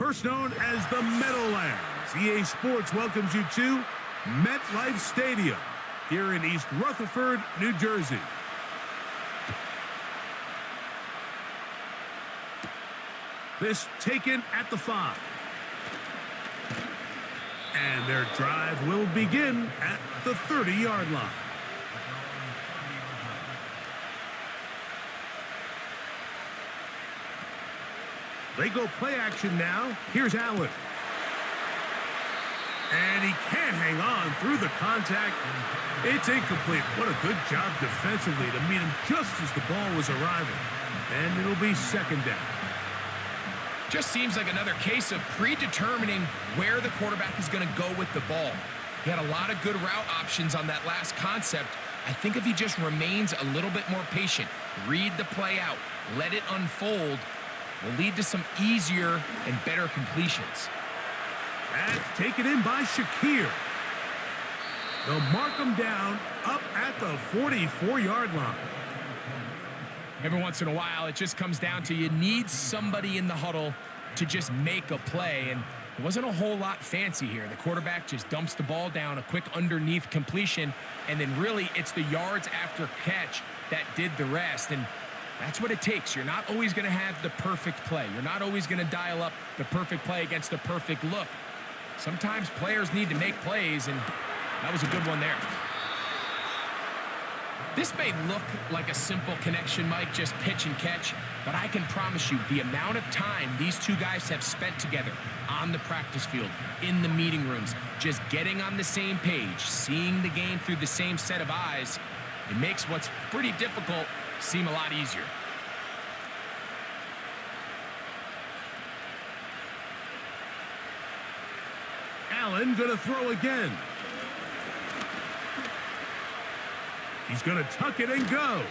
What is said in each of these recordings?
First known as the Meadowlands, EA Sports welcomes you to MetLife Stadium here in East Rutherford, New Jersey. This taken at the 5. And their drive will begin at the 30-yard line. They go play action now. Here's Allen. And he can't hang on through the contact. It's incomplete. What a good job defensively to meet him just as the ball was arriving. And it'll be second down. Just seems like another case of predetermining where the quarterback is going to go with the ball. He had a lot of good route options on that last concept. I think if he just remains a little bit more patient, read the play out, let it unfold, will lead to some easier and better completions. That's taken in by Shakir. They'll mark him down up at the 44-yard line. Every once in a while, it just comes down to you need somebody in the huddle to just make a play, and it wasn't a whole lot fancy here. The quarterback just dumps the ball down, a quick underneath completion, and then really it's the yards after catch that did the rest, and that's what it takes. You're not always going to have the perfect play. You're not always going to dial up the perfect play against the perfect look. Sometimes players need to make plays, and that was a good one there. This may look like a simple connection, Mike, just pitch and catch, but I can promise you the amount of time these two guys have spent together on the practice field, in the meeting rooms, just getting on the same page, seeing the game through the same set of eyes, it makes what's pretty difficult seem a lot easier. Allen gonna throw again. He's gonna tuck it and go.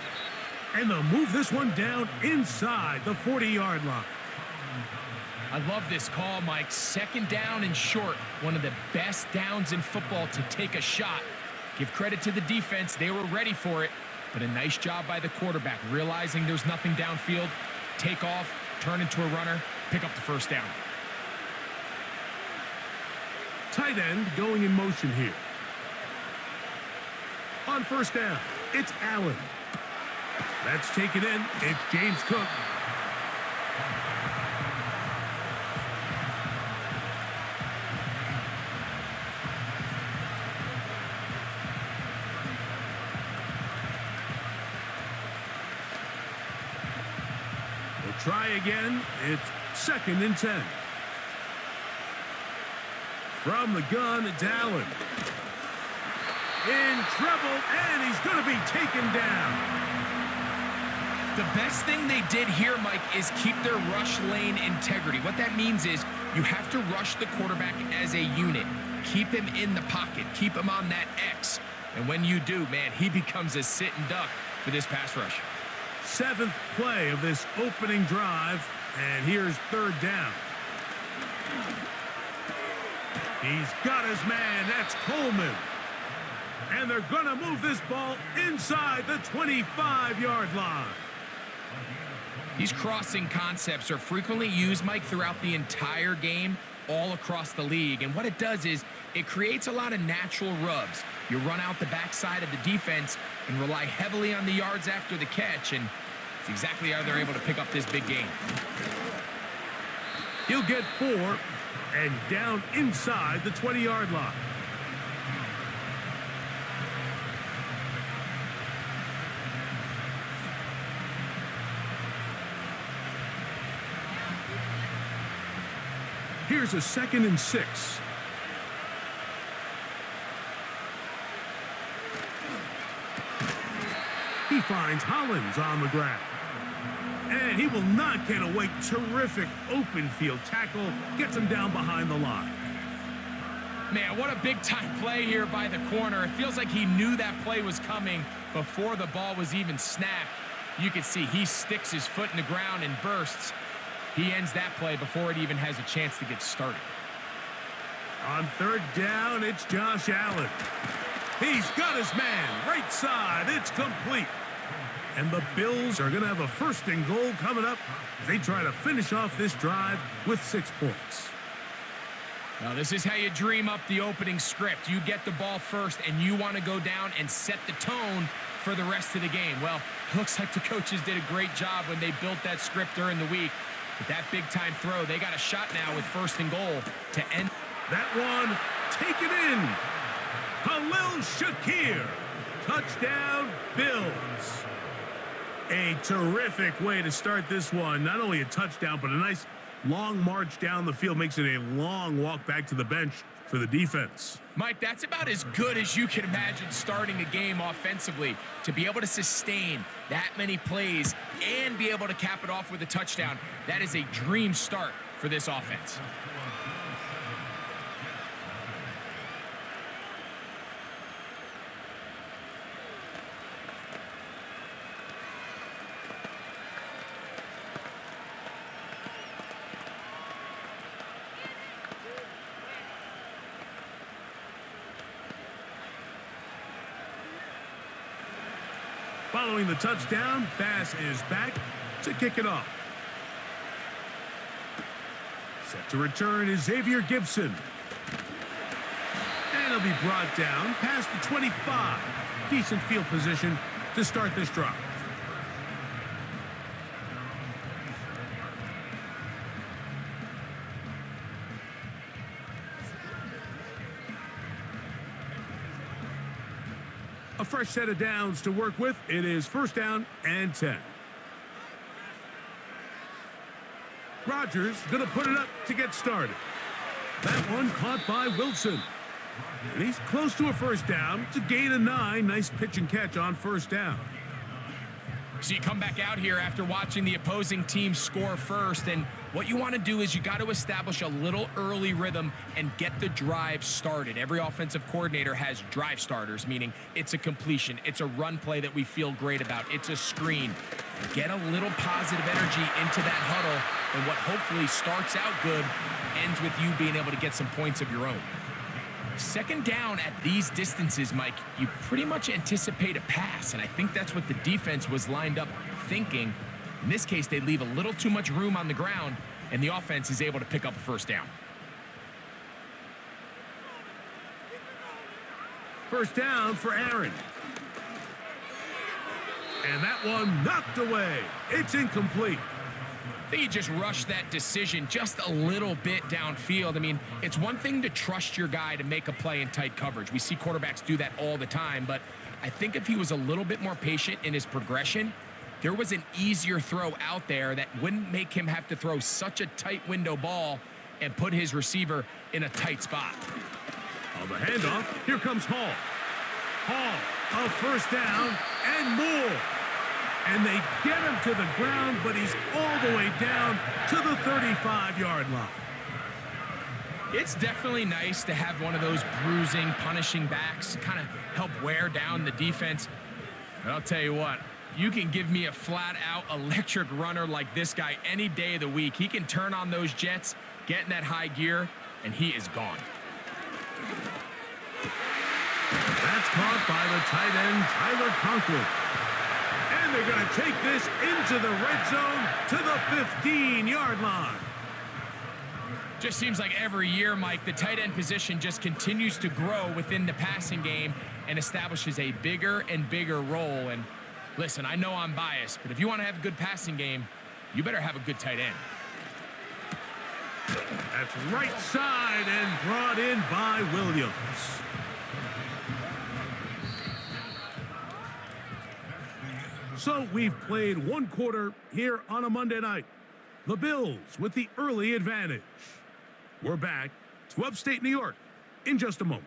And they'll move this one down inside the 40-yard line. I love this call, Mike. Second down and short. One of the best downs in football to take a shot. Give credit to the defense. They were ready for it. But a nice job by the quarterback, realizing there's nothing downfield. Take off, turn into a runner, pick up the first down. Tight end going in motion here. On first down, it's Allen. That's taken in. It's James Cook. We'll try again. It's second and 10. From the gun, it's Allen. In trouble, and he's going to be taken down. The best thing they did here, Mike, is keep their rush lane integrity. What that means is you have to rush the quarterback as a unit. Keep him in the pocket. Keep him on that X. And when you do, man, he becomes a sitting duck for this pass rush. 7th play of this opening drive, and here's third down. He's got his man. That's Coleman. And they're going to move this ball inside the 25-yard line. These crossing concepts are frequently used, Mike, throughout the entire game, all across the league. And what it does is it creates a lot of natural rubs. You run out the backside of the defense and rely heavily on the yards after the catch, and it's exactly how they're able to pick up this big gain. He'll get 4 and down inside the 20-yard line. Here's a 2nd and 6. He finds Hollins on the ground. And he will not get away. Terrific open field tackle. Gets him down behind the line. Man, what a big-time play here by the corner. It feels like he knew that play was coming before the ball was even snapped. You can see he sticks his foot in the ground and bursts. He ends that play before it even has a chance to get started. On third down, it's Josh Allen. He's got his man. Right side. It's complete. And the Bills are going to have a first and goal coming up. They try to finish off this drive with 6 points. Now, this is how you dream up the opening script. You get the ball first, and you want to go down and set the tone for the rest of the game. Well, it looks like the coaches did a great job when they built that script during the week. With that big-time throw, they got a shot now with first and goal to end. That one, taken in. Khalil Shakir. Touchdown, Bills. A terrific way to start this one. Not only a touchdown, but a nice long march down the field. Makes it a long walk back to the bench for the defense. Mike, that's about as good as you can imagine starting a game offensively. To be able to sustain that many plays and be able to cap it off with a touchdown, that is a dream start for this offense. Following the touchdown, Bass is back to kick it off. Set to return is Xavier Gibson. And he'll be brought down past the 25. Decent field position to start this drive. A fresh set of downs to work with. It is first down and 10. Rodgers going to put it up to get started. That one caught by Wilson. And he's close to a first down. It's a gain of 9. Nice pitch and catch on first down. So you come back out here after watching the opposing team score first, and what you want to do is you got to establish a little early rhythm and get the drive started. Every offensive coordinator has drive starters, meaning it's a completion, it's a run play that we feel great about, it's a screen. Get a little positive energy into that huddle, and what hopefully starts out good ends with you being able to get some points of your own. Second down at these distances, Mike, you pretty much anticipate a pass, and I think that's what the defense was lined up thinking. In this case, they leave a little too much room on the ground, and the offense is able to pick up a first down. First down for Aaron. And that one knocked away. It's incomplete. I think you just rushed that decision just a little bit downfield. I mean, it's one thing to trust your guy to make a play in tight coverage. We see quarterbacks do that all the time, but I think if he was a little bit more patient in his progression, there was an easier throw out there that wouldn't make him have to throw such a tight window ball and put his receiver in a tight spot. On the handoff, here comes Hall. Hall, a first down and more. And they get him to the ground, but he's all the way down to the 35-yard line. It's definitely nice to have one of those bruising, punishing backs kind of help wear down the defense. But I'll tell you what, you can give me a flat-out electric runner like this guy any day of the week. He can turn on those jets, get in that high gear, and he is gone. That's caught by the tight end, Tyler Conklin. And they're going to take this into the red zone to the 15-yard line. Just seems like every year, Mike, the tight end position just continues to grow within the passing game and establishes a bigger and bigger role. And listen, I know I'm biased, but if you want to have a good passing game, you better have a good tight end. That's right side and brought in by Williams. So we've played one quarter here on a Monday night. The Bills with the early advantage. We're back to upstate New York in just a moment.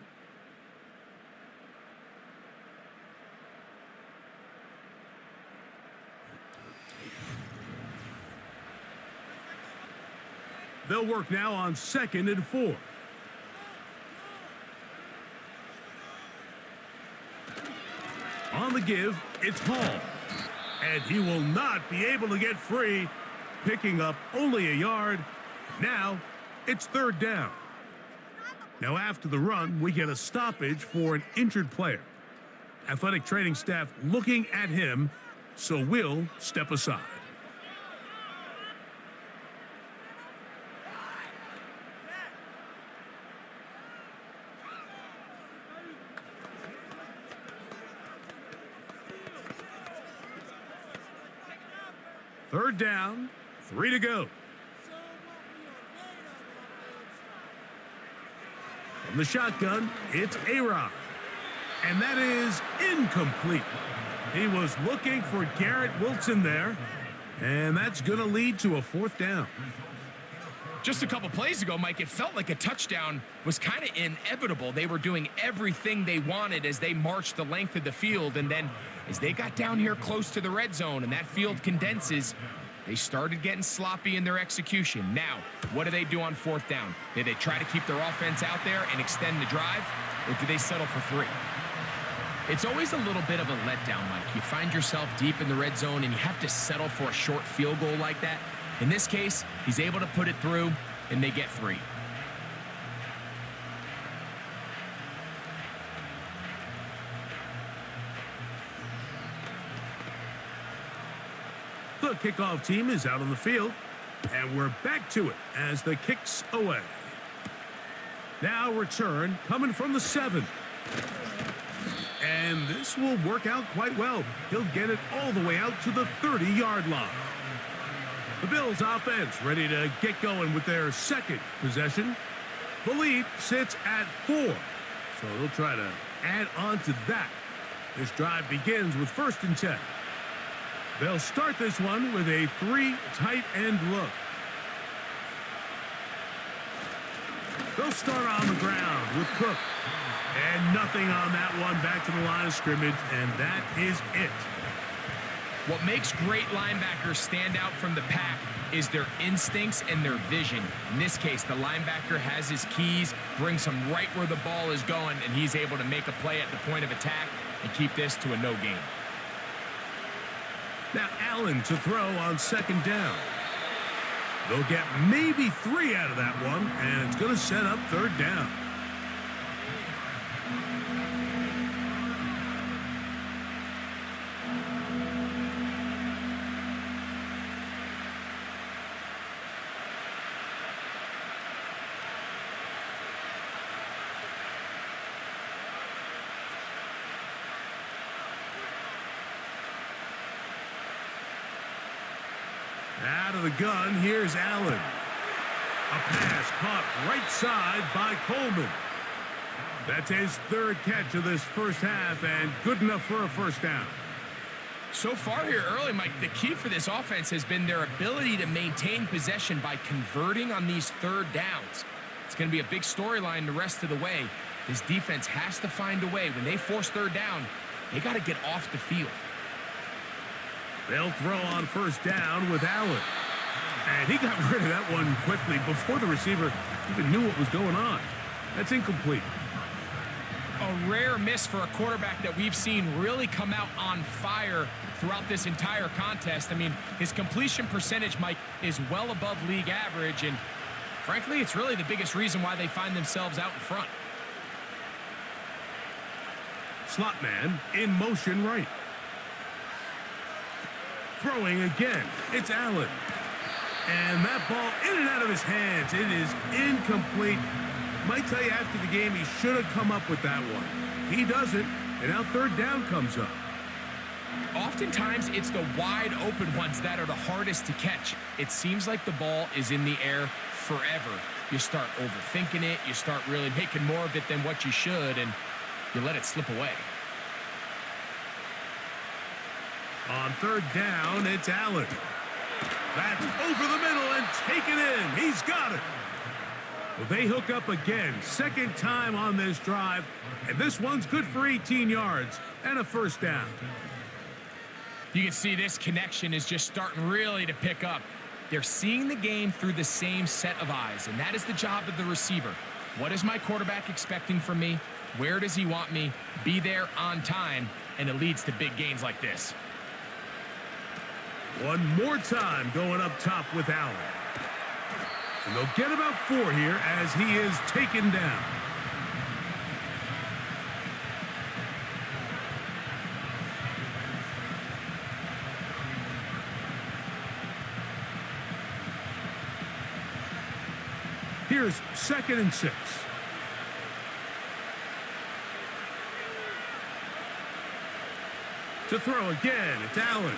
They'll work now on 2nd and 4. On the give, it's Hall. And he will not be able to get free, picking up only a yard. Now, it's 3rd down. Now, after the run, we get a stoppage for an injured player. Athletic training staff looking at him, so we'll step aside. Third down, 3 to go. From the shotgun, it's A-Rod. And that is incomplete. He was looking for Garrett Wilson there, and that's going to lead to a 4th down. Just a couple plays ago, Mike, it felt like a touchdown was kind of inevitable. They were doing everything they wanted as they marched the length of the field, and then as they got down here close to the red zone and that field condenses, they started getting sloppy in their execution. Now, what do they do on 4th down? Do they try to keep their offense out there and extend the drive, or do they settle for 3? It's always a little bit of a letdown, Mike. You find yourself deep in the red zone and you have to settle for a short field goal like that. In this case, he's able to put it through, and they get 3. The kickoff team is out on the field, and we're back to it as the kick's away. Now return coming from the 7. And this will work out quite well. He'll get it all the way out to the 30-yard line. The Bills offense ready to get going with their second possession. The lead sits at 4, so they'll try to add on to that. This drive begins with 1st and 10. They'll start this one with a 3 tight end look. They'll start on the ground with Cook. And nothing on that one, back to the line of scrimmage, and that is it. What makes great linebackers stand out from the pack is their instincts and their vision. In this case, the linebacker has his keys, brings him right where the ball is going, and he's able to make a play at the point of attack and keep this to a no gain. Now Allen to throw on 2nd down. They'll get maybe 3 out of that one, and it's going to set up 3rd down. Out of the gun, here's Allen. A pass caught right side by Coleman. That's his 3rd catch of this first half, and good enough for a 1st down. So far here early, Mike, the key for this offense has been their ability to maintain possession by converting on these 3rd downs. It's going to be a big storyline the rest of the way. This defense has to find a way. When they force 3rd down, they got to get off the field. They'll throw on 1st down with Allen. And he got rid of that one quickly before the receiver even knew what was going on. That's incomplete. A rare miss for a quarterback that we've seen really come out on fire throughout this entire contest. I mean, his completion percentage, Mike, is well above league average, and frankly, it's really the biggest reason why they find themselves out in front. Slot man in motion right. Throwing again, it's Allen. And that ball in and out of his hands. It is incomplete. Might tell you after the game he should have come up with that one. He doesn't, and now 3rd down comes up. Oftentimes, it's the wide open ones that are the hardest to catch. It seems like the ball is in the air forever. You start overthinking it. You start really making more of it than what you should, and you let it slip away. On 3rd down, it's Allen. That's over the middle and taken in. He's got it. Well, they hook up again. 2nd time on this drive, and this one's good for 18 yards and a 1st down. You can see this connection is just starting really to pick up. They're seeing the game through the same set of eyes, and that is the job of the receiver. What is my quarterback expecting from me? Where does he want me? Be there on time, and it leads to big gains like this. One more time going up top with Allen. And they'll get about 4 here as he is taken down. Here's 2nd and 6. To throw again, it's Allen.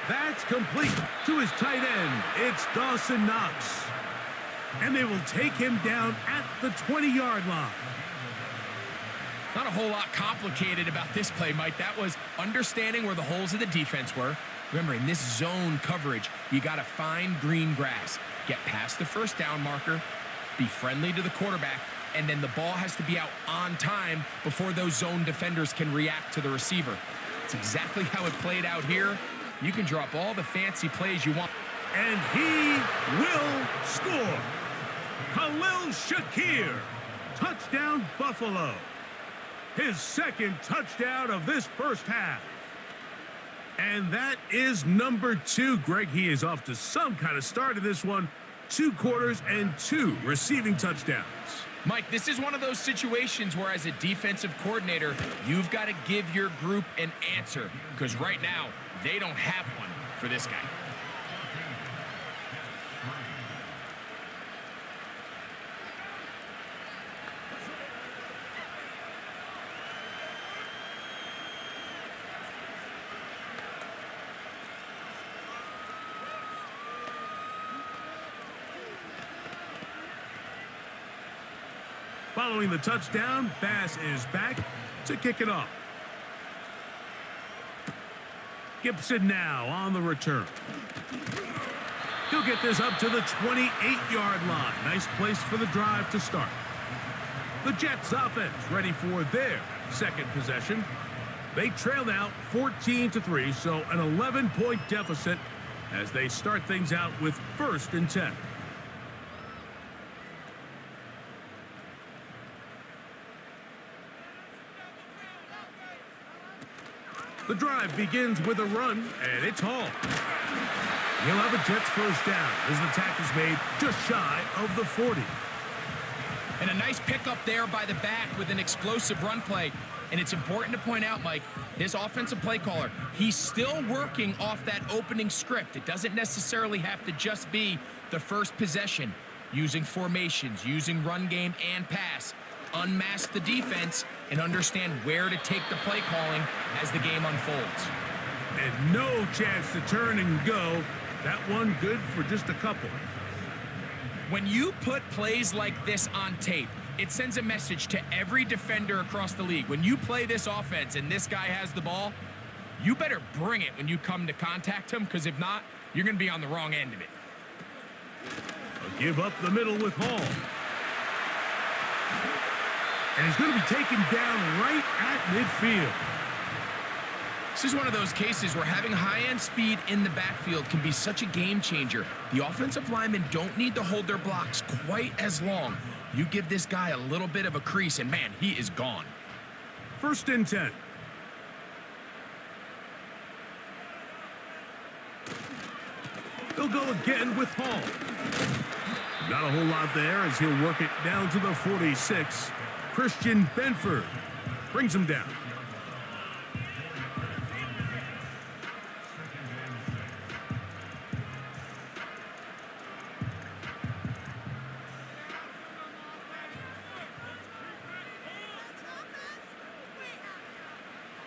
That's complete to his tight end. It's Dawson Knox. And they will take him down at the 20-yard line. Not a whole lot complicated about this play, Mike. That was understanding where the holes of the defense were. Remember, in this zone coverage, you got to find green grass, get past the first down marker, be friendly to the quarterback, and then the ball has to be out on time before those zone defenders can react to the receiver. It's exactly how it played out here. You can drop all the fancy plays you want. And he will score. Khalil Shakir. Touchdown, Buffalo. His 2nd touchdown of this first half. And that is number 2. Greg, he is off to some kind of start in this one. 2 quarters and 2 receiving touchdowns. Mike, this is one of those situations where as a defensive coordinator, you've got to give your group an answer. Because right now, they don't have one for this guy. Following the touchdown, Bass is back to kick it off. Gibson now on the return. He'll get this up to the 28-yard line. Nice place for the drive to start. The Jets offense ready for their 2nd possession. They trail now 14-3, so an 11-point deficit as they start things out with 1st and 10. The drive begins with a run, and it's Hall. He'll have a Jets first down as the tackle's made just shy of the 40. And a nice pickup there by the back with an explosive run play. And it's important to point out, Mike, this offensive play caller, he's still working off that opening script. It doesn't necessarily have to just be the first possession. Using formations, using run game and pass. Unmask the defense and understand where to take the play calling as the game unfolds. And no chance to turn and go. That one good for just a couple. When you put plays like this on tape, it sends a message to every defender across the league. When you play this offense and this guy has the ball, you better bring it when you come to contact him, because if not, you're going to be on the wrong end of it. A give up the middle with Hall. And he's going to be taken down right at midfield. This is one of those cases where having high-end speed in the backfield can be such a game changer. The offensive linemen don't need to hold their blocks quite as long. You give this guy a little bit of a crease, and man, he is gone. 1st and 10. He'll go again with Hall. Not a whole lot there as he'll work it down to the 46. Christian Benford brings him down.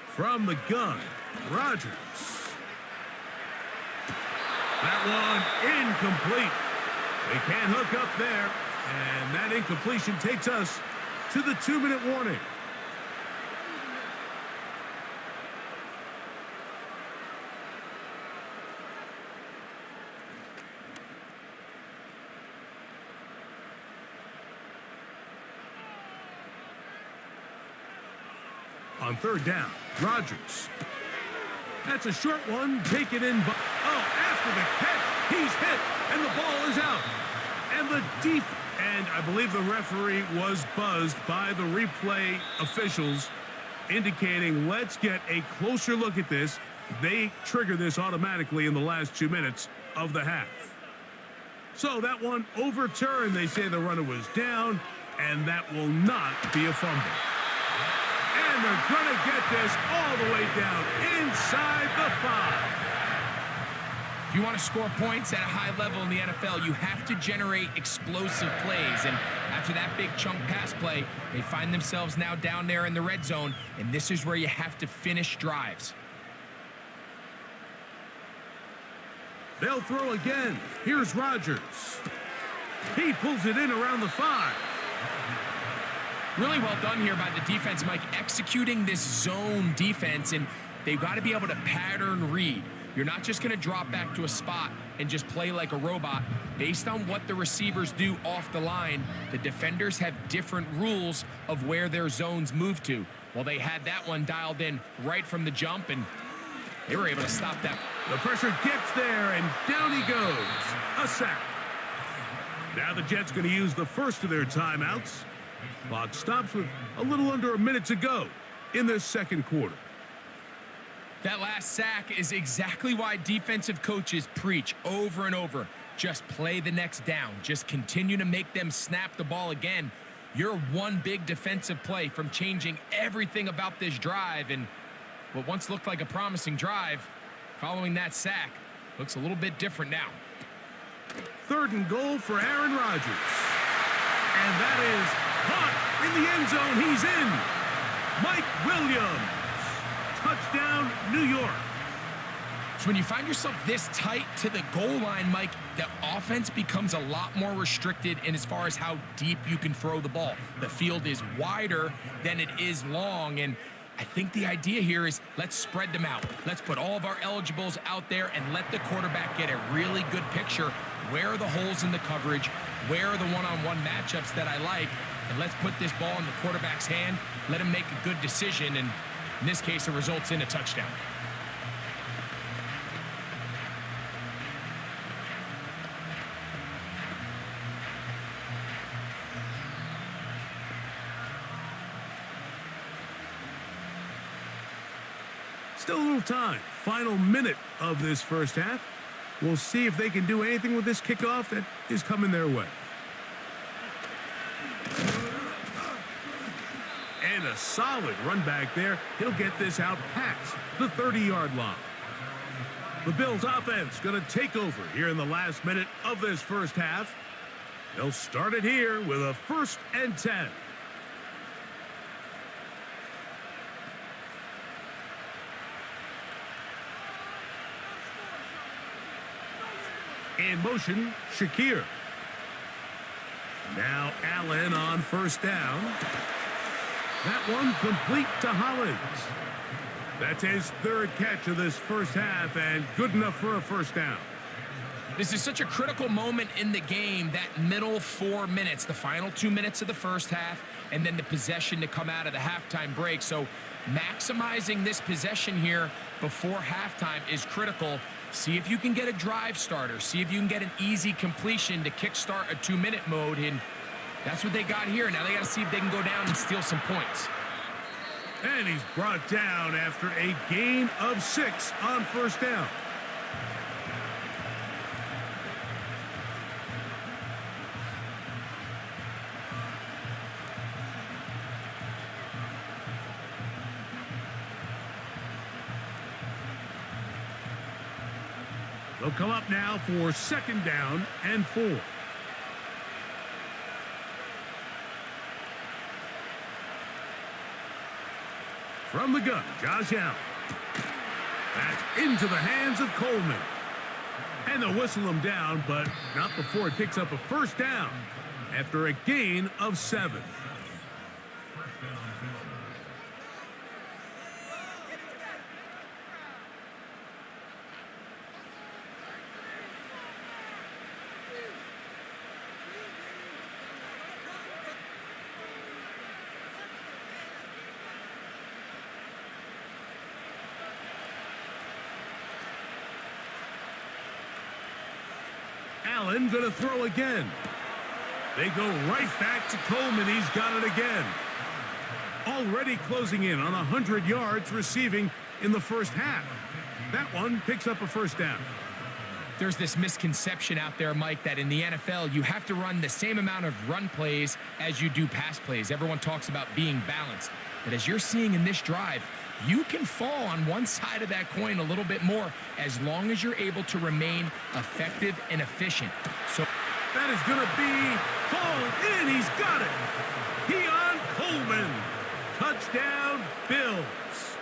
From the gun, Rodgers. That one incomplete. They can't hook up there, and that incompletion takes us to the 2-minute warning. On 3rd down, Rodgers. That's a short one. Take it in. After the catch, he's hit, and the ball is out. And the and I believe the referee was buzzed by the replay officials, indicating let's get a closer look at this. They trigger this automatically in the last 2 minutes of the half. So that one overturned. They say the runner was down, and that will not be a fumble. And they're going to get this all the way down inside the 5. If you want to score points at a high level in the NFL, you have to generate explosive plays. And after that big chunk pass play, they find themselves now down there in the red zone, and this is where you have to finish drives. They'll throw again. Here's Rodgers. He pulls it in around the 5. Really well done here by the defense, Mike, executing this zone defense, and they've got to be able to pattern read. You're not just going to drop back to a spot and just play like a robot. Based on what the receivers do off the line, the defenders have different rules of where their zones move to. Well, they had that one dialed in right from the jump, and they were able to stop that. The pressure gets there, and down he goes. A sack. Now the Jets going to use the first of their timeouts. Clock stops with a little under a minute to go in this second quarter. That last sack is exactly why defensive coaches preach over and over. Just play the next down. Just continue to make them snap the ball again. You're one big defensive play from changing everything about this drive, and what once looked like a promising drive, following that sack, looks a little bit different now. 3rd and goal for Aaron Rodgers. And that is caught in the end zone. He's in. Mike Williams. Touchdown, New York. So when you find yourself this tight to the goal line, Mike, the offense becomes a lot more restricted in as far as how deep you can throw the ball. The field is wider than it is long, and I think the idea here is let's spread them out. Let's put all of our eligibles out there and let the quarterback get a really good picture. Where are the holes in the coverage? Where are the one-on-one matchups that I like? And let's put this ball in the quarterback's hand, let him make a good decision, and in this case, it results in a touchdown. Still a little time. Final minute of this first half. We'll see if they can do anything with this kickoff that is coming their way. And a solid run back there. He'll get this out past the 30-yard line. The Bills offense going to take over here in the last minute of this first half. They'll start it here with a 1st and 10. In motion, Shakir. Now Allen on 1st down. That one complete to Hollins. That's his 3rd catch of this first half, and good enough for a 1st down. This is such a critical moment in the game, that middle 4 minutes, the final 2 minutes of the first half, and then the possession to come out of the halftime break. So maximizing this possession here before halftime is critical. See if you can get a drive starter. See if you can get an easy completion to kickstart a 2-minute mode, and that's what they got here. Now they got to see if they can go down and steal some points. And he's brought down after a gain of 6 on 1st down. They'll come up now for 2nd down and 4. From the gun, Josh Allen. That's into the hands of Coleman. And they'll whistle him down, but not before it picks up a 1st down after a gain of 7. Allen going to throw again. They go right back to Coleman. He's got it again. Already closing in on 100 yards receiving in the first half. That one picks up a 1st down. There's this misconception out there, Mike, that in the NFL, you have to run the same amount of run plays as you do pass plays. Everyone talks about being balanced. But as you're seeing in this drive, you can fall on one side of that coin a little bit more as long as you're able to remain effective and efficient. So that is going to be called in. He's got it. Keon Coleman. Touchdown, Bills.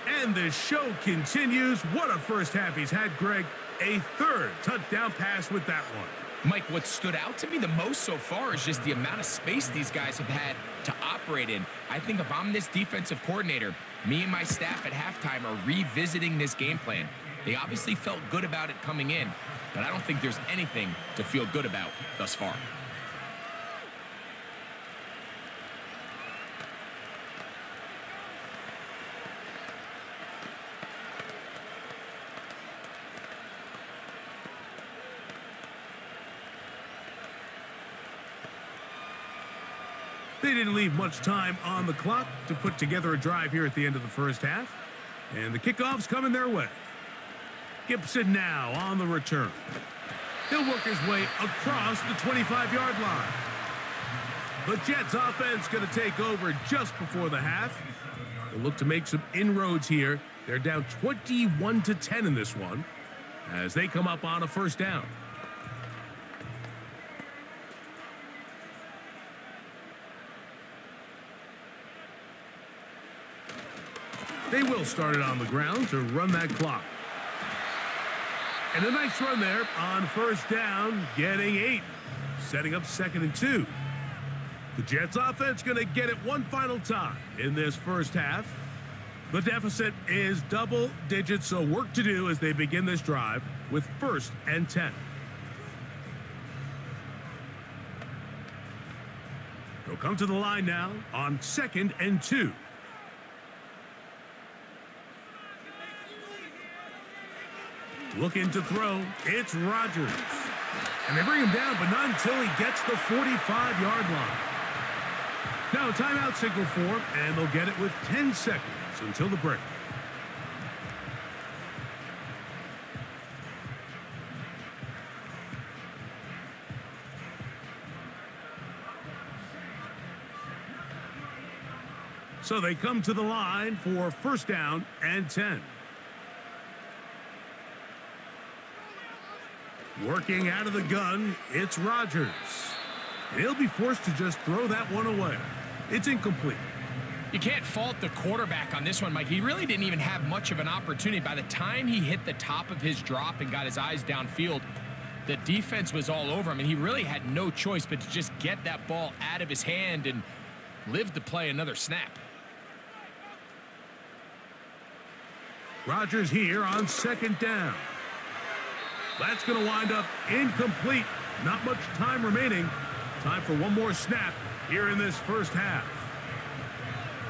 And the show continues. What a first half he's had, Greg. A third touchdown pass with that one. Mike, what stood out to me the most so far is just the amount of space these guys have had to operate in. I think if I'm this defensive coordinator, me and my staff at halftime are revisiting this game plan. They obviously felt good about it coming in, but I don't think there's anything to feel good about thus far. They didn't leave much time on the clock to put together a drive here at the end of the first half. And the kickoff's coming their way. Gibson now on the return. He'll work his way across the 25-yard line. The Jets offense going to take over just before the half. They'll look to make some inroads here. They're down 21-10 in this one as they come up on a first down. They will start it on the ground to run that clock. And a nice run there on first down, getting 8. Setting up 2nd and 2. The Jets offense going to get it one final time in this first half. The deficit is double digits, so work to do as they begin this drive with 1st and 10. They'll come to the line now on 2nd and 2. Looking to throw, it's Rodgers. And they bring him down, but not until he gets the 45-yard line. Now a timeout signal for him, and they'll get it with 10 seconds until the break. So they come to the line for 1st down and 10. Working out of the gun, it's Rodgers. He'll be forced to just throw that one away. It's incomplete. You can't fault the quarterback on this one, Mike. He really didn't even have much of an opportunity. By the time he hit the top of his drop and got his eyes downfield, the defense was all over him, and he really had no choice but to just get that ball out of his hand and live to play another snap. Rodgers here on 2nd down. That's going to wind up incomplete. Not much time remaining. Time for one more snap here in this first half.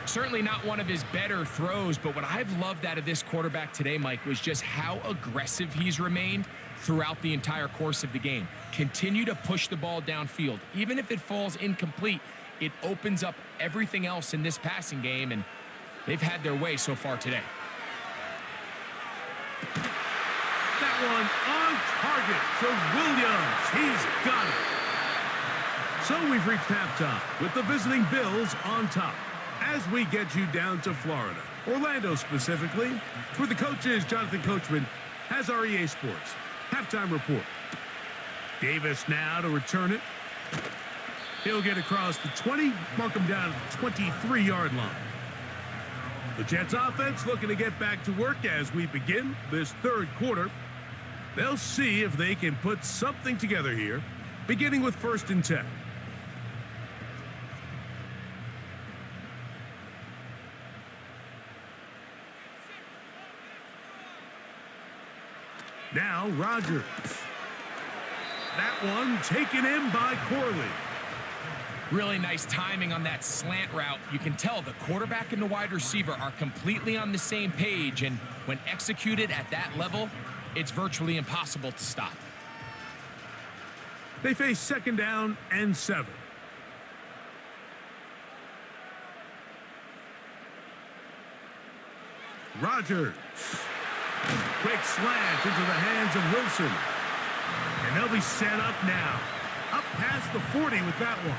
Certainly not one of his better throws, but what I've loved out of this quarterback today, Mike, was just how aggressive he's remained throughout the entire course of the game. Continue to push the ball downfield. Even if it falls incomplete, it opens up everything else in this passing game, and they've had their way so far today. That one on target to Williams. He's got it. So we've reached halftime with the visiting Bills on top as we get you down to Florida, Orlando specifically, where the coach is Jonathan Coachman has our EA Sports halftime report. Davis now to return it. He'll get across the 20, mark him down at the 23-yard line. The Jets offense looking to get back to work as we begin this third quarter. They'll see if they can put something together here, beginning with 1st and 10. Now Rodgers. That one taken in by Corley. Really nice timing on that slant route. You can tell the quarterback and the wide receiver are completely on the same page, and when executed at that level, it's virtually impossible to stop. They face 2nd down and 7. Rodgers. Quick slant into the hands of Wilson. And they'll be set up now. Up past the 40 with that one.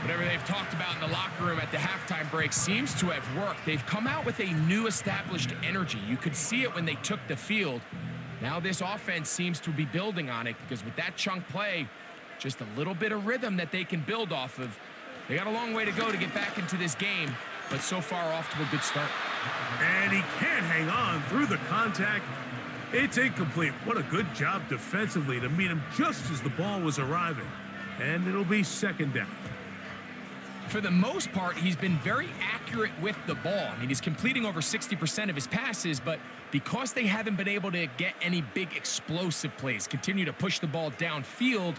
Whatever they've talked about in the locker room at the halftime break seems to have worked. They've come out with a new established energy. You could see it when they took the field. Now this offense seems to be building on it because with that chunk play, just a little bit of rhythm that they can build off of. They got a long way to go to get back into this game, but so far off to a good start. And he can't hang on through the contact. It's incomplete. What a good job defensively to meet him just as the ball was arriving. And it'll be second down. For the most part, he's been very accurate with the ball. I mean, he's completing over 60% of his passes, but because they haven't been able to get any big explosive plays, continue to push the ball downfield,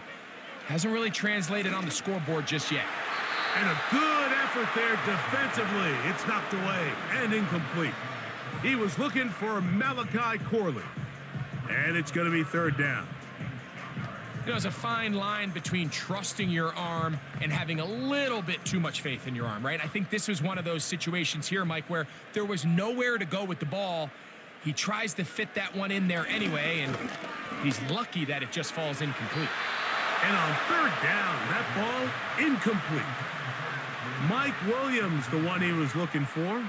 hasn't really translated on the scoreboard just yet. And a good effort there defensively. It's knocked away and incomplete. He was looking for Malachi Corley. And it's going to be third down. You know, there's a fine line between trusting your arm and having a little bit too much faith in your arm, right? I think this was one of those situations here, Mike, where there was nowhere to go with the ball. He tries to fit that one in there anyway, and he's lucky that it just falls incomplete. And on third down, that ball incomplete. Mike Williams, the one he was looking for.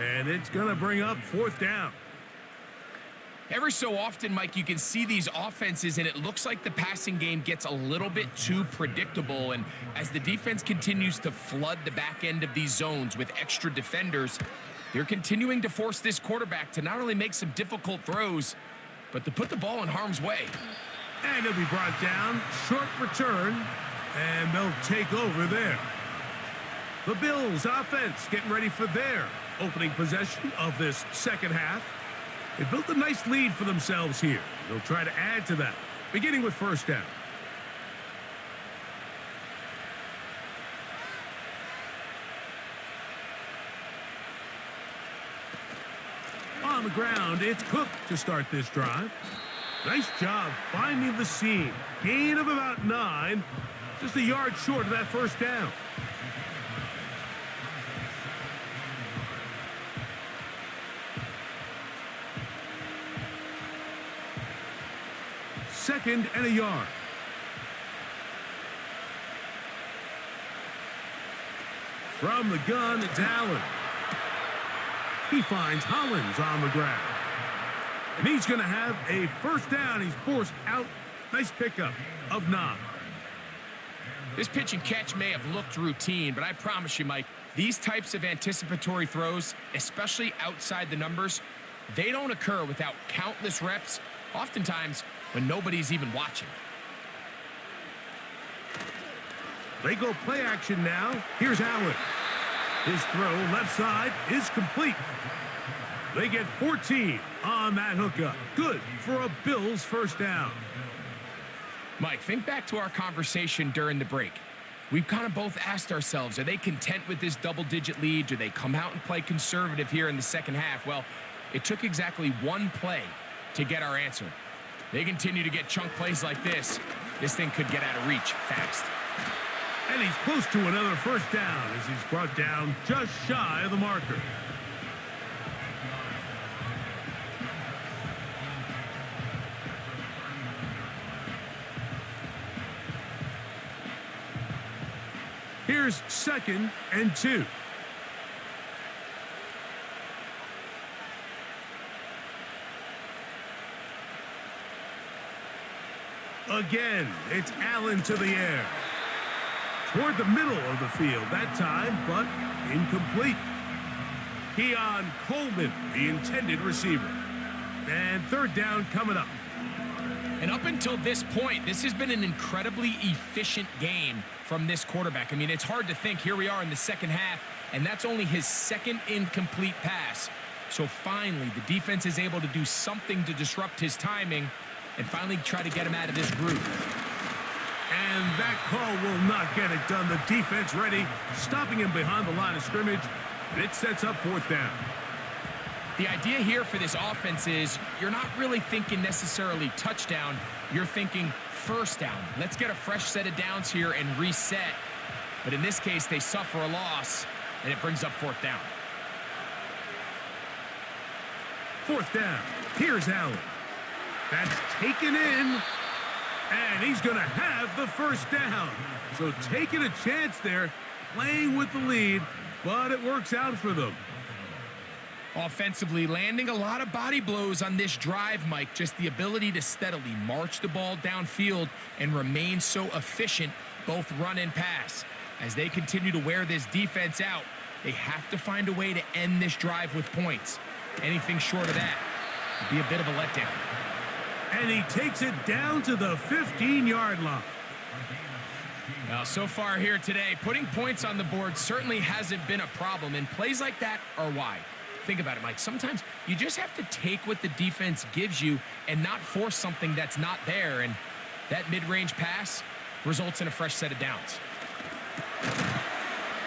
And it's going to bring up fourth down. Every so often, Mike, you can see these offenses, and it looks like the passing game gets a little bit too predictable. And as the defense continues to flood the back end of these zones with extra defenders, they're continuing to force this quarterback to not only make some difficult throws, but to put the ball in harm's way. And he'll be brought down. Short return. And they'll take over there. The Bills offense getting ready for their opening possession of this second half. They built a nice lead for themselves here. They'll try to add to that, beginning with first down. On the ground, it's Cook to start this drive. Nice job finding the seam. Gain of about 9. Just a yard short of that first down. Second and a yard. From the gun, it's Allen. He finds Hollins on the ground. And he's going to have a first down. He's forced out. Nice pickup of 9. This pitch and catch may have looked routine, but I promise you, Mike, these types of anticipatory throws, especially outside the numbers, they don't occur without countless reps, oftentimes when nobody's even watching. They go play action now. Here's Allen. His throw left side is complete. They get 14 on that hookup. Good for a Bills first down. Mike, think back to our conversation during the break. We've kind of both asked ourselves, are they content with this double-digit lead? Do they come out and play conservative here in the second half? Well, it took exactly one play to get our answer. They continue to get chunk plays like this. This thing could get out of reach fast. And he's close to another first down as he's brought down just shy of the marker. Here's second and 2. Again, it's Allen to the air. Toward the middle of the field that time, but incomplete. Keon Coleman, the intended receiver. And third down coming up. And up until this point, this has been an incredibly efficient game from this quarterback. I mean, it's hard to think. Here we are in the second half, and that's only his second incomplete pass. So finally, the defense is able to do something to disrupt his timing and finally try to get him out of this groove. And that call will not get it done. The defense ready, stopping him behind the line of scrimmage. And it sets up fourth down. The idea here for this offense is you're not really thinking necessarily touchdown. You're thinking first down. Let's get a fresh set of downs here and reset. But in this case, they suffer a loss, and it brings up fourth down. Fourth down. Here's Allen. That's taken in. And he's going to have the first down. So taking a chance there playing with the lead, but it works out for them. Offensively, landing a lot of body blows on this drive, Mike. Just the ability to steadily march the ball downfield and remain so efficient, both run and pass. As they continue to wear this defense out, they have to find a way to end this drive with points. Anything short of that would be a bit of a letdown. And he takes it down to the 15-yard line. Well, so far here today, putting points on the board certainly hasn't been a problem, and plays like that are why. Think about it, Mike. Sometimes you just have to take what the defense gives you and not force something that's not there, and that mid-range pass results in a fresh set of downs.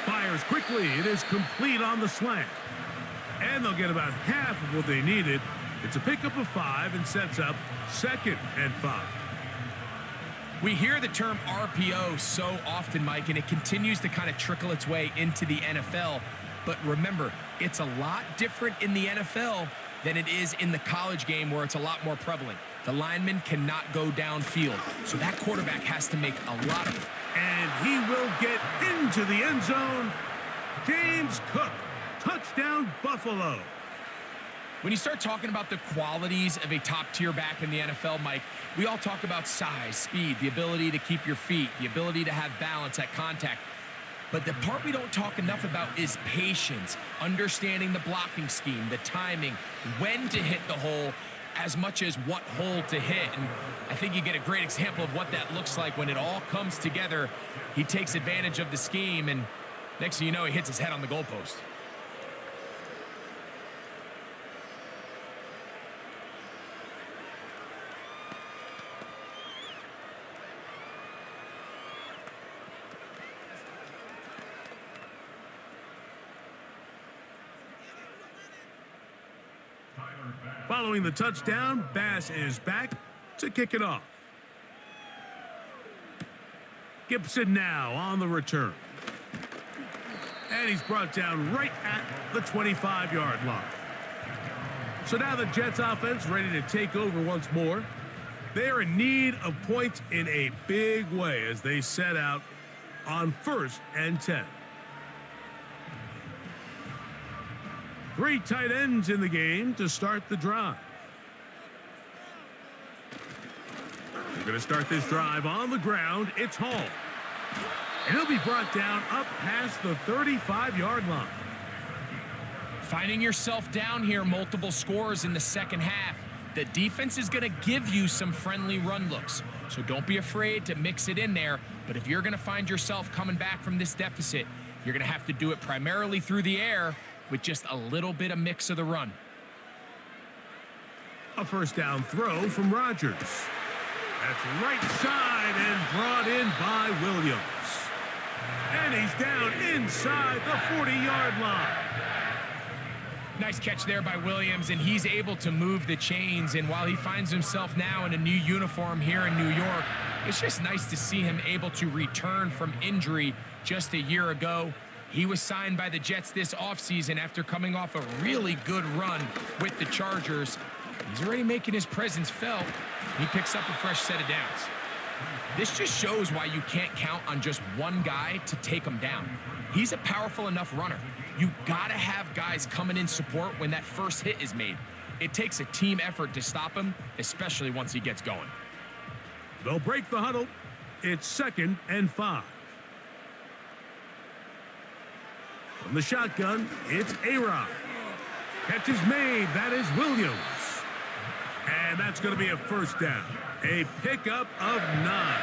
Fires quickly. It is complete on the slant. And they'll get about half of what they needed. It's a pickup of 5 and sets up 2nd and 5. We hear the term RPO so often, Mike, and it continues to kind of trickle its way into the NFL. But remember, it's a lot different in the NFL than it is in the college game where it's a lot more prevalent. The lineman cannot go downfield, so that quarterback has to make a lot of it. And he will get into the end zone. James Cook, touchdown Buffalo. When you start talking about the qualities of a top-tier back in the NFL, Mike, we all talk about size, speed, the ability to keep your feet, the ability to have balance at contact. But the part we don't talk enough about is patience, understanding the blocking scheme, the timing, when to hit the hole, as much as what hole to hit. And I think you get a great example of what that looks like when it all comes together. He takes advantage of the scheme, and next thing you know, he hits his head on the goalpost. Following the touchdown, Bass is back to kick it off. Gibson now on the return. And he's brought down right at the 25-yard line. So now the Jets offense ready to take over once more. They are in need of points in a big way as they set out on 1st and 10. 3 tight ends in the game to start the drive. We're going to start this drive on the ground. It's Hall. And he'll be brought down up past the 35-yard line. Finding yourself down here, multiple scores in the second half. The defense is going to give you some friendly run looks. So don't be afraid to mix it in there. But if you're going to find yourself coming back from this deficit, you're going to have to do it primarily through the air with just a little bit of mix of the run. A first down throw from Rodgers. That's right side and brought in by Williams. And he's down inside the 40-yard line. Nice catch there by Williams, and he's able to move the chains. And while he finds himself now in a new uniform here in New York, it's just nice to see him able to return from injury just a year ago. He was signed by the Jets this offseason after coming off a really good run with the Chargers. He's already making his presence felt. He picks up a fresh set of downs. This just shows why you can't count on just one guy to take him down. He's a powerful enough runner. You gotta have guys coming in support when that first hit is made. It takes a team effort to stop him, especially once he gets going. They'll break the huddle. It's 2nd and 5. From the shotgun, it's A-Rod. Catch is made. That is Williams. And that's going to be a first down. A pickup of 9.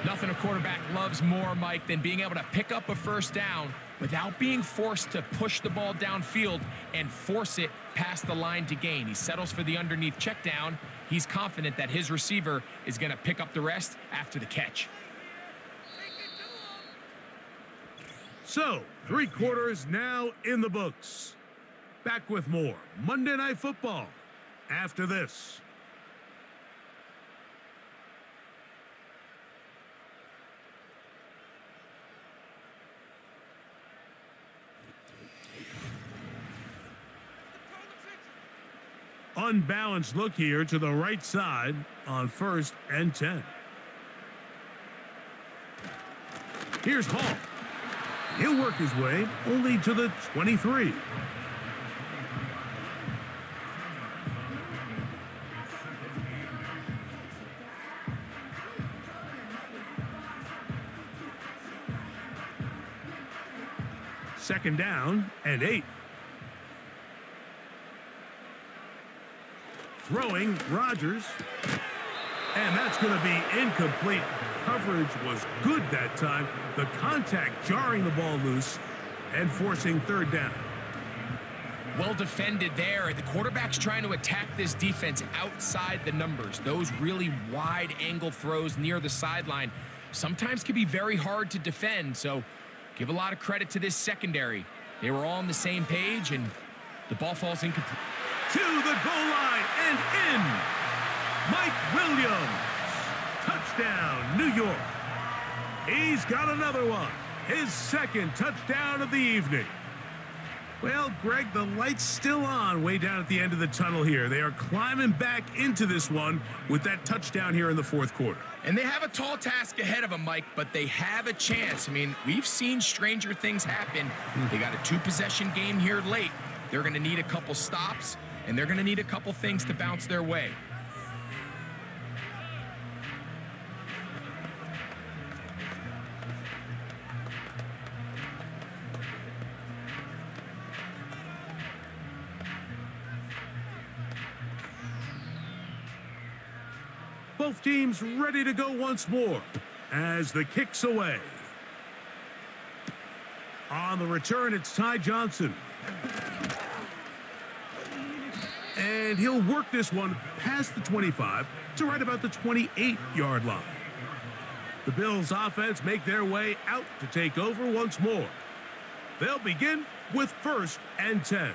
Nothing a quarterback loves more, Mike, than being able to pick up a first down without being forced to push the ball downfield and force it past the line to gain. He settles for the underneath check down. He's confident that his receiver is going to pick up the rest after the catch. So, 3 quarters now in the books. Back with more Monday Night Football after this. Unbalanced look here to the right side on 1st and 10. Here's Hall. He'll work his way only to the 23. Second down and 8. Throwing Rodgers. And that's going to be incomplete. Coverage was good that time. The contact jarring the ball loose and forcing third down. Well defended there. The quarterback's trying to attack this defense outside the numbers. Those really wide angle throws near the sideline sometimes can be very hard to defend. So give a lot of credit to this secondary. They were all on the same page, and the ball falls incomplete. To the goal line and in. Mike Williams. Touchdown, New York. He's got another one. His second touchdown of the evening. Well, Greg, the light's still on way down at the end of the tunnel here. They are climbing back into this one with that touchdown here in the fourth quarter. And they have a tall task ahead of them, Mike, but they have a chance. I mean, we've seen stranger things happen. They got a 2-possession game here late. They're going to need a couple stops, and they're going to need a couple things to bounce their way. Both teams ready to go once more as the kick's away. On the return, it's Ty Johnson. And he'll work this one past the 25 to right about the 28-yard line. The Bills' offense make their way out to take over once more. They'll begin with 1st and 10.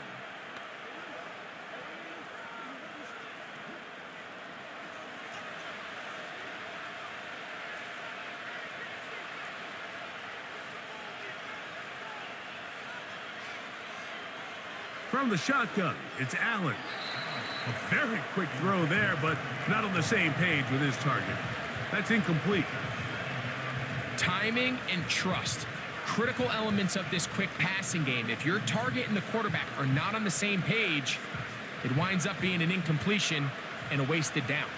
From the shotgun, it's Allen. A very quick throw there, but not on the same page with his target. That's incomplete. Timing and trust, critical elements of this quick passing game. If your target and the quarterback are not on the same page, it winds up being an incompletion and a wasted down.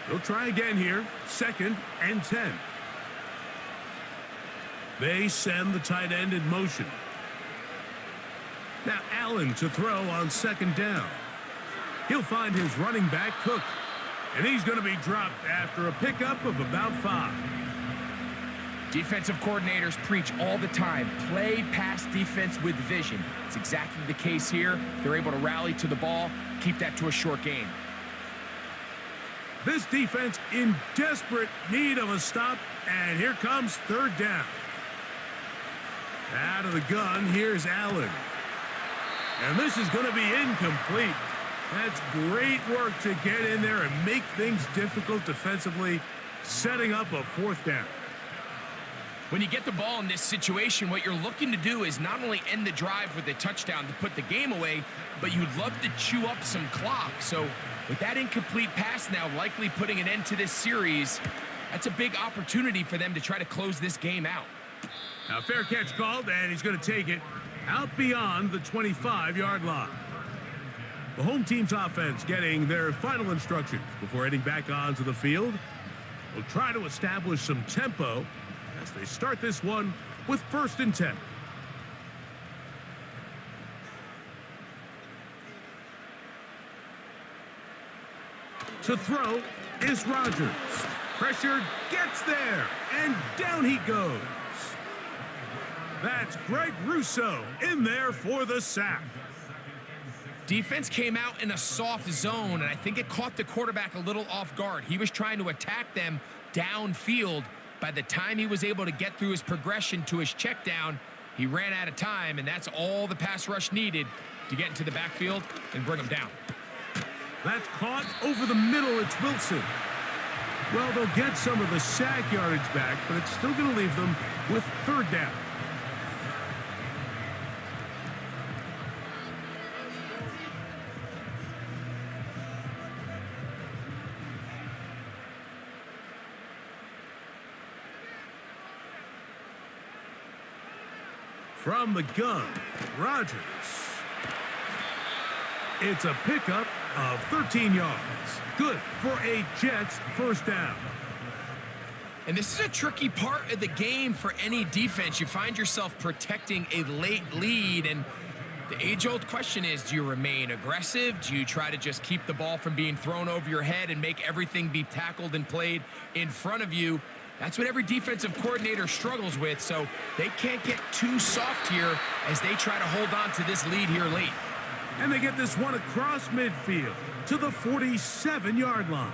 They'll try again here, 2nd and 10. They send the tight end in motion. Now Allen to throw on 2nd down. He'll find his running back, Cook. And he's going to be dropped after a pickup of about 5. Defensive coordinators preach all the time, play pass defense with vision. It's exactly the case here. They're able to rally to the ball, keep that to a short game. This defense in desperate need of a stop, and here comes 3rd down. Out of the gun, here's Allen. And this is going to be incomplete. That's great work to get in there and make things difficult defensively, setting up a 4th down. When you get the ball in this situation, what you're looking to do is not only end the drive with a touchdown to put the game away, but you'd love to chew up some clock. So with that incomplete pass now likely putting an end to this series, that's a big opportunity for them to try to close this game out. Now fair catch called, and he's going to take it out beyond the 25-yard line. The home team's offense getting their final instructions before heading back onto the field. They'll try to establish some tempo as they start this one with 1st and 10. To throw is Rodgers. Pressure gets there, and down he goes. That's Greg Rousseau in there for the sack. Defense came out in a soft zone, and I think it caught the quarterback a little off guard. He was trying to attack them downfield. By the time he was able to get through his progression to his check down, he ran out of time, and that's all the pass rush needed to get into the backfield and bring him down. That's caught over the middle. It's Wilson. Well, they'll get some of the sack yardage back, but it's still going to leave them with 3rd down. From the gun, Rodgers. It's a pickup of 13 yards. Good for a Jets first down. And this is a tricky part of the game for any defense. You find yourself protecting a late lead, and the age-old question is, do you remain aggressive? Do you try to just keep the ball from being thrown over your head and make everything be tackled and played in front of you? That's what every defensive coordinator struggles with, so they can't get too soft here as they try to hold on to this lead here late. And they get this one across midfield to the 47-yard line.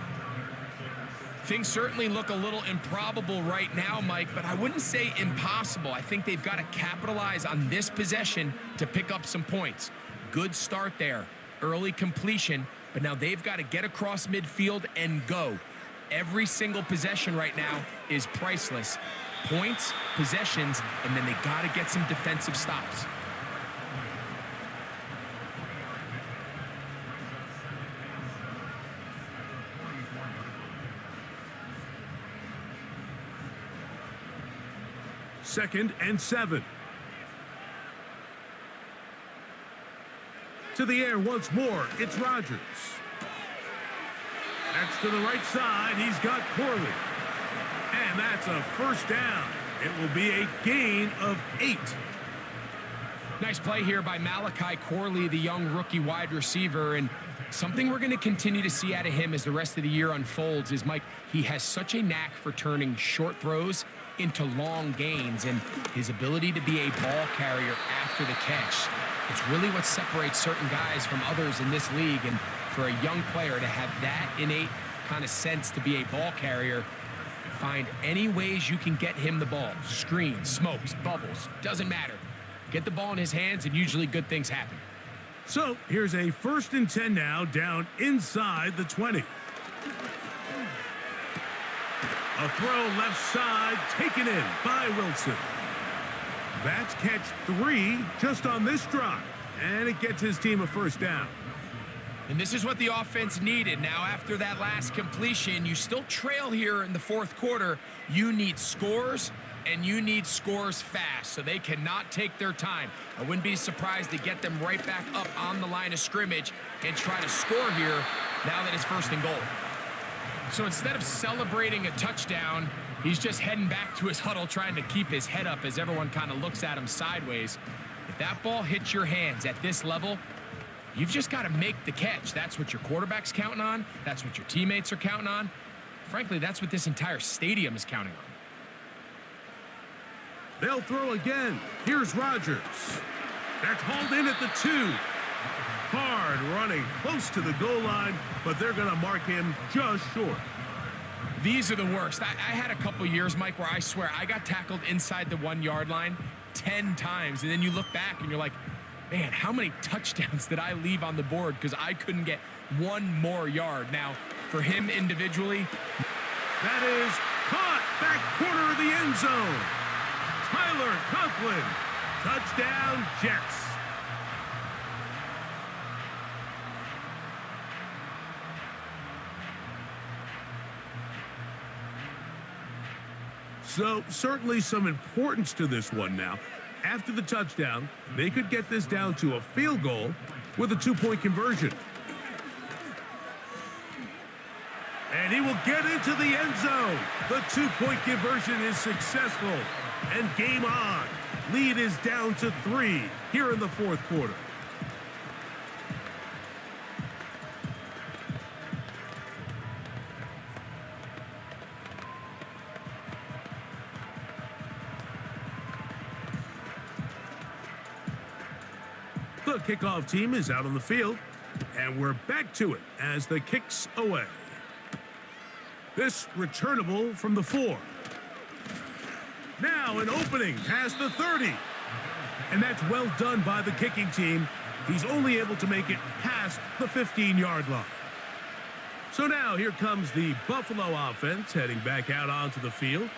Things certainly look a little improbable right now, Mike, but I wouldn't say impossible. I think they've got to capitalize on this possession to pick up some points. Good start there, early completion, but now they've got to get across midfield and go. Every single possession right now is priceless. Points, possessions, and then they got to get some defensive stops. Second and 7. To the air once more, it's Rodgers. That's to the right side. He's got Corley. And that's a first down. It will be a gain of 8. Nice play here by Malachi Corley, the young rookie wide receiver. And something we're going to continue to see out of him as the rest of the year unfolds is, Mike, he has such a knack for turning short throws into long gains, and his ability to be a ball carrier after the catch. It's really what separates certain guys from others in this league, and for a young player to have that innate kind of sense to be a ball carrier, find any ways you can get him the ball. Screens, smokes, bubbles, doesn't matter. Get the ball in his hands, and usually good things happen. So here's a 1st and 10 now, down inside the 20. A throw left side, taken in by Wilson. That's catch 3 just on this drive, and it gets his team a first down. And this is what the offense needed. Now, after that last completion, you still trail here in the 4th quarter. You need scores, and you need scores fast, so they cannot take their time. I wouldn't be surprised to get them right back up on the line of scrimmage and try to score here now that it's 1st and goal. So instead of celebrating a touchdown, he's just heading back to his huddle trying to keep his head up as everyone kind of looks at him sideways. If that ball hits your hands at this level, you've just got to make the catch. That's what your quarterback's counting on. That's what your teammates are counting on. Frankly, that's what this entire stadium is counting on. They'll throw again. Here's Rodgers. That's hauled in at the 2. Hard running close to the goal line, but they're going to mark him just short. These are the worst. I had a couple years, Mike, where I swear I got tackled inside the 1-yard line 10 times, and then you look back and you're like, man, how many touchdowns did I leave on the board because I couldn't get one more yard? Now, for him individually, that is caught back corner of the end zone. Tyler Conklin, touchdown Jets. So certainly some importance to this one now. After the touchdown, they could get this down to a field goal with a 2-point conversion. And he will get into the end zone. The 2-point conversion is successful. And game on. Lead is down to 3 here in the 4th quarter. The kickoff team is out on the field, and we're back to it as the kick's away. This returnable from the 4. Now an opening past the 30. And that's well done by the kicking team. He's only able to make it past the 15-yard line. So now here comes the Buffalo offense heading back out onto the field.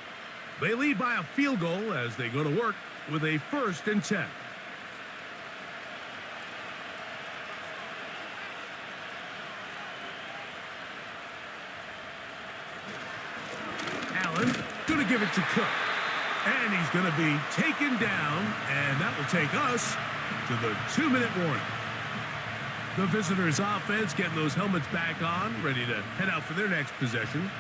They lead by a field goal as they go to work with a 1st and 10. Allen going to give it to Cook. And he's going to be taken down, and that will take us to the 2-minute warning. The visitors' offense getting those helmets back on, ready to head out for their next possession.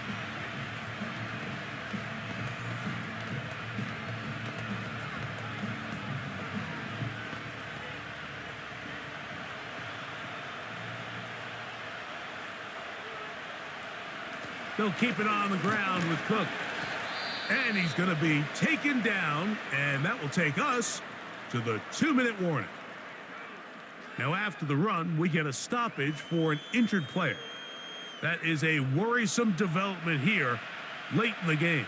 They'll keep it on the ground with Cook. And he's going to be taken down, and that will take us to the 2-minute warning. Now, after the run, we get a stoppage for an injured player. That is a worrisome development here late in the game.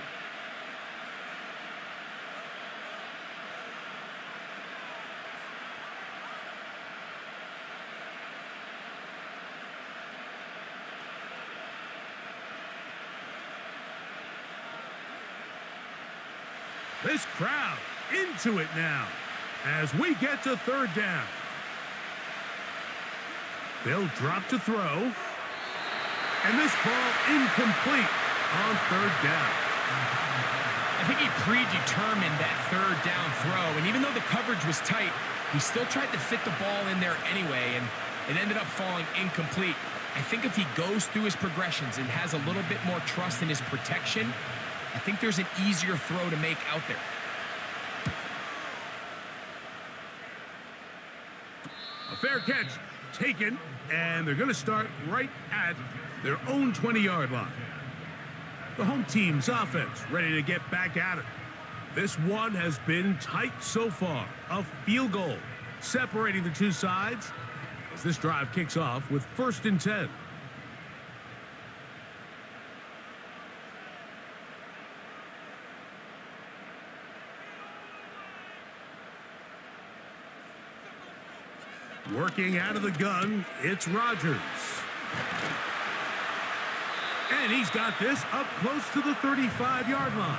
This crowd into it now as we get to third down. They'll drop to throw. And this ball incomplete on third down. I think he predetermined that third down throw, and even though the coverage was tight, he still tried to fit the ball in there anyway, and it ended up falling incomplete. I think if he goes through his progressions and has a little bit more trust in his protection, I think there's an easier throw to make out there. A fair catch taken, and they're going to start right at their own 20-yard line. The home team's offense ready to get back at it. This one has been tight so far. A field goal separating the two sides as this drive kicks off with 1st and 10. Working out of the gun, it's Rodgers. And he's got this up close to the 35-yard line.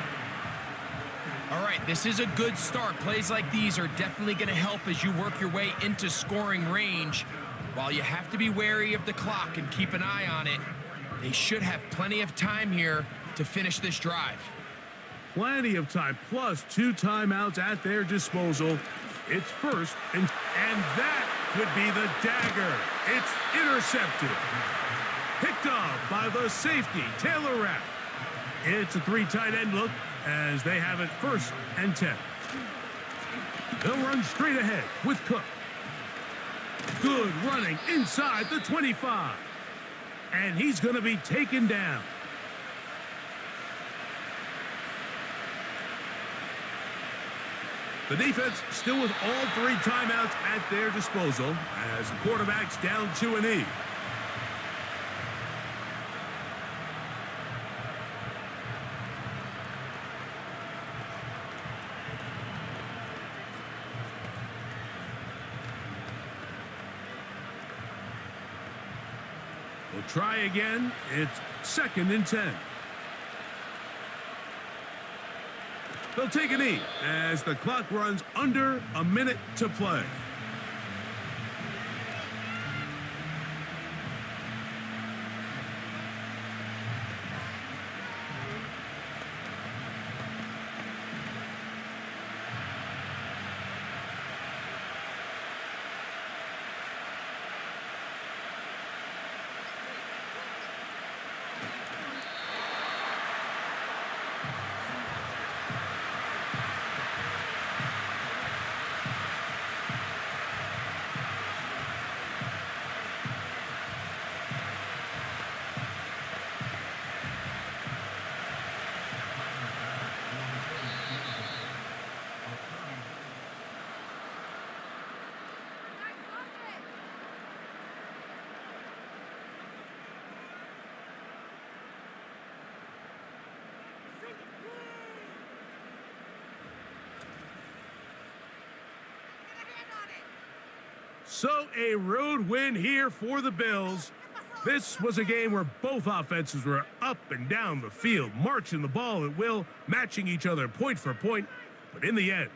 All right, this is a good start. Plays like these are definitely going to help as you work your way into scoring range. While you have to be wary of the clock and keep an eye on it, they should have plenty of time here to finish this drive. Plenty of time, plus 2 timeouts at their disposal. It's 1st, and that could be the dagger. It's intercepted. Picked off by the safety, Taylor Rapp. It's a 3 tight end look as they have it 1st and 10. They'll run straight ahead with Cook. Good running inside the 25. And he's going to be taken down. The defense still with all 3 timeouts at their disposal as the quarterback's down to a knee. We'll try again. It's 2nd and 10. They'll take a knee as the clock runs under a minute to play. So a road win here for the Bills. This was a game where both offenses were up and down the field, marching the ball at will, matching each other point for point. But in the end,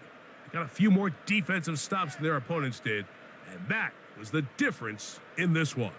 they got a few more defensive stops than their opponents did, and that was the difference in this one.